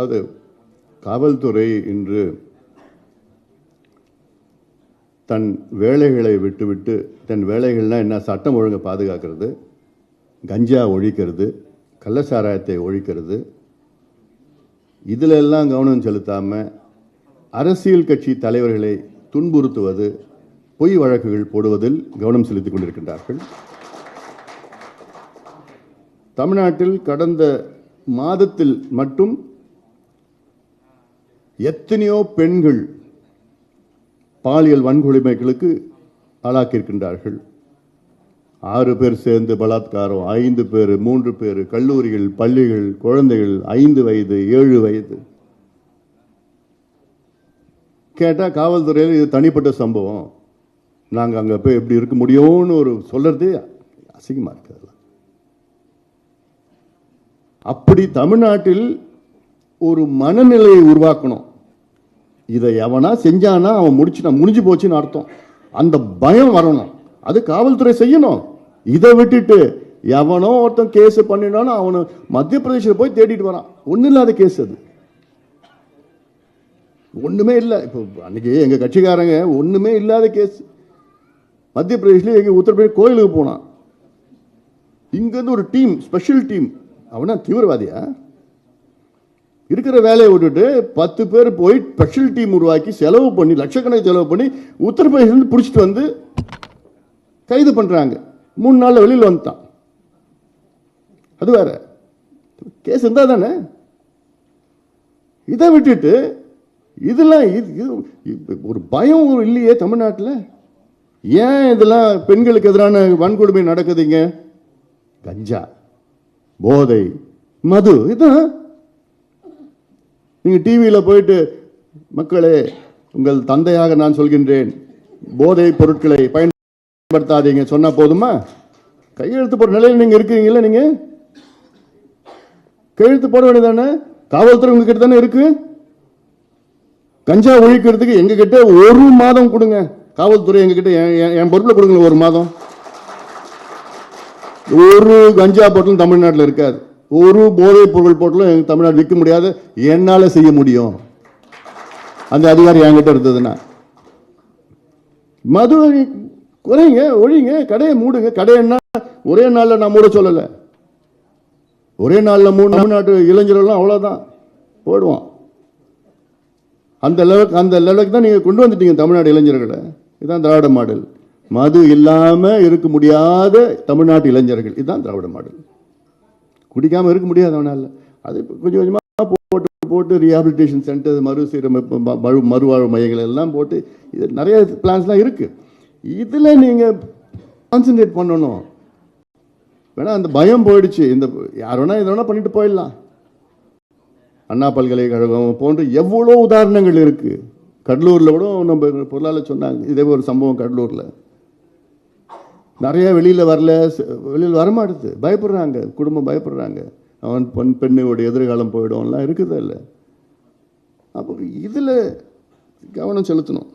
அது காவல்துறை இன்று தன் வேலைகளை விட்டுவிட்டு, தன் வேலைகள்னால் என்ன, சட்டம் ஒழுங்கை பாதுகாக்கிறது, கஞ்சா ஒழிக்கிறது, கள்ளச்சாராயத்தை ஒழிக்கிறது, இதில் எல்லாம் கவனம் செலுத்தாமல் அரசியல் கட்சி தலைவர்களை துன்புறுத்துவது, பொய் வழக்குகள் போடுவதில் கவனம் செலுத்திக் கொண்டிருக்கின்றார்கள். தமிழ்நாட்டில் கடந்த மாதத்தில் மட்டும் எத்தனையோ பெண்கள் பாலியல் வன்கொடுமைகளுக்கு ஆளாக்கியிருக்கின்றார்கள். 6 பேர் சேர்ந்து பலாத்காரம், 5 பேர், 3 பேர், கல்லூரிகள், பள்ளிகள், குழந்தைகள் 5 வயது 7 வயது. கேட்டால் காவல்துறையில் இது தனிப்பட்ட சம்பவம், நாங்கள் அங்கே போய் எப்படி இருக்க முடியும்னு ஒரு சொல்றதே அசிங்கமாக இருக்குது. அப்படி தமிழ்நாட்டில் ஒரு மனநிலையை உருவாக்கணும். இதை எவனா செஞ்சானா அவன் முடிஞ்சு போச்சுன்னு அர்த்தம். அந்த பயம் வரணும், அது காவல்துறை செய்யணும். இதை விட்டுட்டு எவனோ ஒருத்தன் கேஸ் பண்ணினாலும் அவனு மத்திய பிரதேசத்தில் போய் தேடிட்டு வரான். ஒன்றும் இல்லாத கேஸ், அது ஒன்றுமே இல்லை. இப்போ அன்னைக்கு எங்கள் கட்சிக்காரங்க ஒன்றுமே இல்லாத கேஸ் மத்திய பிரதேசில் எங்கள் உத்தரப்பிரதேச கோயிலுக்கு போனான். இங்கேருந்து ஒரு டீம், ஸ்பெஷல் டீம், அவனா தீவிரவாதியா? இருக்கிற வேலையை விட்டுட்டு 10 பேர் போய் ஸ்பெஷல் டீம் உருவாக்கி செலவு பண்ணி, லட்சக்கணக்கு செலவு பண்ணி உத்தரப்பிரதேசிலிருந்து பிடிச்சிட்டு வந்து கைது பண்றாங்க. 3 நாள்ல வெளியில் வந்துட்டான். அது வேற கேஸ் இருந்தா தானே. இதை விட்டுட்டு இதெல்லாம் ஒரு பயம் இல்லையே தமிழ்நாட்டில். ஏன் இதெல்லாம் பெண்களுக்கு எதிரான வன்கொடுமை நடக்குதுங்க? கஞ்சா, போதை, மது, இதுதான். நீங்க டிவியில் போயிட்டு மக்களே உங்கள் தந்தையாக நான் சொல்கின்றேன், போதை பொருட்களை பயன்படுத்தாதீங்க சொன்னா போதுமா? கையெழுத்து போற நிலையில் நீங்க இருக்கீங்களா? நீங்க கையெழுத்து போட வேண்டியதானே? காவல்துறை உங்ககிட்ட தானே இருக்கு. கஞ்சா ஒழிக்கிறதுக்கு எங்க கிட்ட 1 மாதம் கொடுங்க. காவல்துறை எங்க கிட்ட என் பொறுப்பில் கொடுங்க. 1 மாதம் ஒரு கஞ்சா போட்டலும் தமிழ்நாட்டில் இருக்காது. ஒரு போதைப் பொருள் போட்டலும் தமிழ்நாடு விற்க முடியாது. என்னால செய்ய முடியும், அந்த அதிகாரி என்கிட்ட இருந்ததுன்னா. மது குறைங்க, ஒழிங்க, கடையை மூடுங்க. கடைன்னா ஒரே நாளில் நான் மூட சொல்லலை. ஒரே நாளில் மூணு தமிழ்நாட்டு இளைஞர்கள்லாம் அவ்வளோதான் போடுவோம். அந்த லெவலுக்கு தான் நீங்கள் கொண்டு வந்துட்டீங்க தமிழ்நாடு இளைஞர்களை. இதுதான் திராவிட மாடல். மது இல்லாமல் இருக்க முடியாத தமிழ்நாட்டு இளைஞர்கள், இதுதான் திராவிட மாடல். குடிக்காமல் இருக்க முடியாது அவனால். அது கொஞ்சம் கொஞ்சமாக போட்டு ரீஹாபிலிட்டேஷன் சென்டர், மறுசீரமைப்பு, மறுவாழ்வு மையங்கள் எல்லாம் போட்டு இது நிறைய பிளான்ஸ்லாம் இருக்குது. இதில் நீங்கள் கான்சன்ட்ரேட் பண்ணணும். வேணா அந்த பயம் போயிடுச்சு. இந்த யார் வேணா இதை வேணா பண்ணிட்டு போயிடலாம். அண்ணா பல்கலைக்கழகம் போன்று எவ்வளோ உதாரணங்கள் இருக்கு. கடலூரில் கூட நம்ம பொருளாளர் சொன்னாங்க இதே ஒரு சம்பவம். கடலூரில் நிறைய வெளியில் வரமாட்டுது, பயப்படுறாங்க, குடும்பம் பயப்படுறாங்க. அவன் பெண்ணுடைய எதிர்காலம் போயிடும்லாம் இருக்குதா இல்லை? அப்போ இதில் கவனம் செலுத்தணும்.